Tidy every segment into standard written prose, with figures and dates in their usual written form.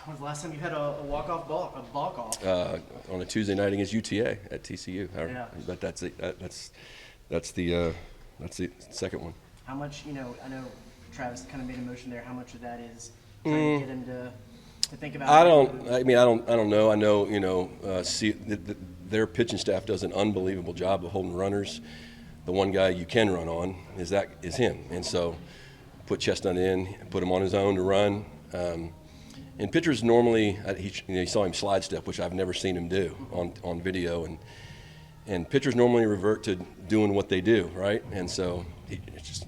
When was the last time you had a walk-off ball, a balk-off? On a Tuesday night against UTA at TCU. Yeah. But that's the second one. How much, I know Travis kind of made a motion there. How much of that is trying to get him to think about I don't know. I know, their pitching staff does an unbelievable job of holding runners. The one guy you can run on is him. And so put Chestnut in, put him on his own to run. And pitchers normally, you saw him slide step, which I've never seen him do on video. And pitchers normally revert to doing what they do, right? And so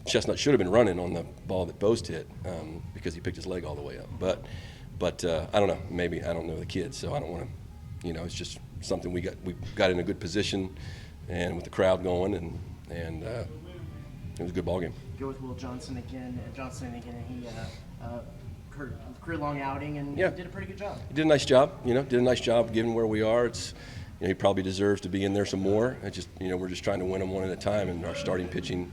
Chestnut should have been running on the ball that Boast hit because he picked his leg all the way up. But I don't know. Maybe I don't know the kid, so I don't want to. It's just something we got in a good position, and with the crowd going, and it was a good ball game. Go with Will Johnson again. He career-long outing and did a pretty good job. He did a nice job. Did a nice job given where we are. It's. He probably deserves to be in there some more. It's just, we're just trying to win them one at a time, and our starting pitching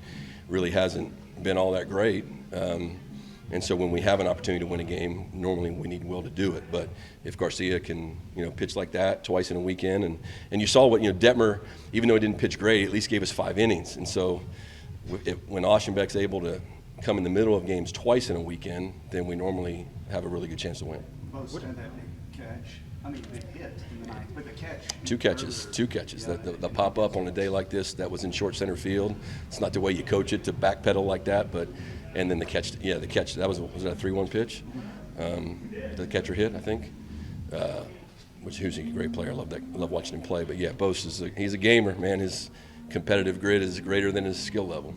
really hasn't been all that great. And so when we have an opportunity to win a game, normally we need Will to do it. But if Garcia can, pitch like that twice in a weekend, and you saw what, Detmer, even though he didn't pitch great, at least gave us 5 innings. And so when Oschenbeck's able to come in the middle of games twice in a weekend, then we normally have a really good chance to win. Most had that big catch. Big hit in the ninth, but the catch. Two catches. Yeah, The pop up on a day like this, that was in short center field. It's not the way you coach it to backpedal like that, and then the catch. That was that a 3-1 pitch? The catcher hit, I think. Who's a great player. I love watching him play. But yeah, Bose he's a gamer, man. His competitive grit is greater than his skill level.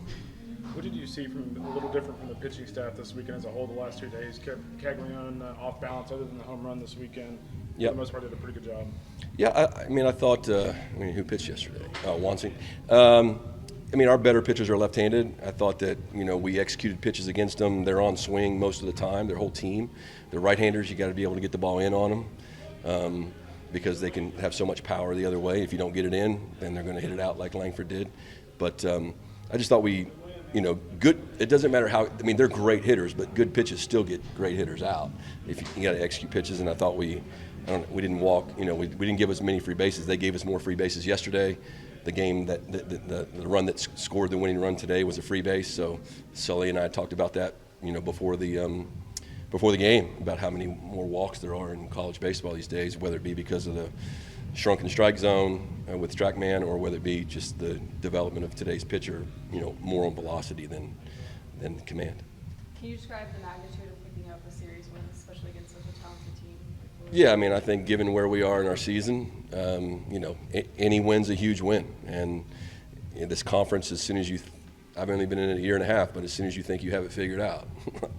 What did you see from a little different from the pitching staff this weekend as a whole? The last 2 days kept Caglione off balance, other than the home run this weekend. Yep. For the most part, did a pretty good job. Yeah, I thought. Who pitched yesterday? Wansing. Our better pitchers are left-handed. I thought that we executed pitches against them. They're on swing most of the time. Their whole team. They're right-handers. You got to be able to get the ball in on them because they can have so much power the other way. If you don't get it in, then they're going to hit it out like Langford did. But I just thought we. Good. It doesn't matter how. They're great hitters, but good pitches still get great hitters out. If you got to execute pitches, and I thought we didn't walk. We didn't give us many free bases. They gave us more free bases yesterday. The game the run that scored the winning run today was a free base. So Sully and I talked about that. Before the game about how many more walks there are in college baseball these days, whether it be because of the shrunken strike zone with TrackMan, or whether it be just the development of today's pitcher, more on velocity than command. Can you describe the magnitude of picking up a series win, especially against such a talented team? Yeah, I think given where we are in our season, any win's a huge win. And in this conference, as soon as I've only been in it a year and a half, but as soon as you think you have it figured out,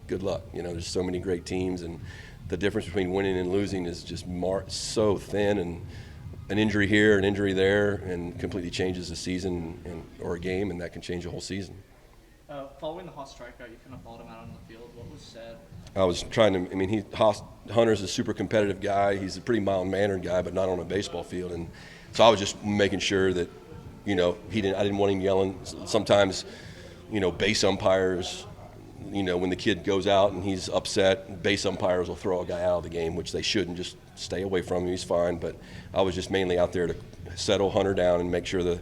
good luck. There's so many great teams, and the difference between winning and losing is just so thin, and an injury here, an injury there, and completely changes a season or a game, and that can change a whole season. Following the Haas strikeout, you kind of followed him out on the field. What was said? I was trying to. Hunter's a super competitive guy. He's a pretty mild-mannered guy, but not on a baseball field. And so I was just making sure that, I didn't want him yelling. Sometimes, base umpires, when the kid goes out and he's upset, base umpires will throw a guy out of the game, which they shouldn't. Just stay away from him. He's fine. But I was just mainly out there to settle Hunter down and make sure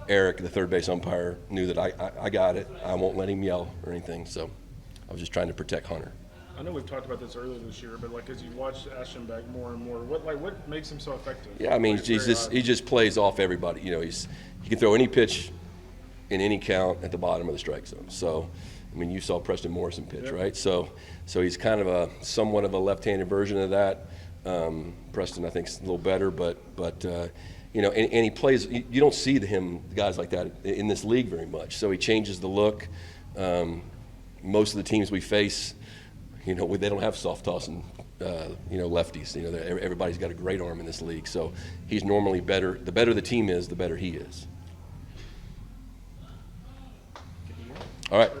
Eric, the third base umpire, knew that I got it. I won't let him yell or anything. So I was just trying to protect Hunter. I know we've talked about this earlier this year, but as you watch Aschenbeck more and more, what makes him so effective? Yeah, he just plays off everybody. He can throw any pitch in any count at the bottom of the strike zone. So, you saw Preston Morrison pitch, yep. Right? So he's kind of somewhat of a left-handed version of that. Preston, I think, is a little better, but and he plays. You don't see guys like that in this league very much. So he changes the look. Most of the teams we face, they don't have soft tossing, lefties. Everybody's got a great arm in this league. So he's normally better. The better the team is, the better he is. All right.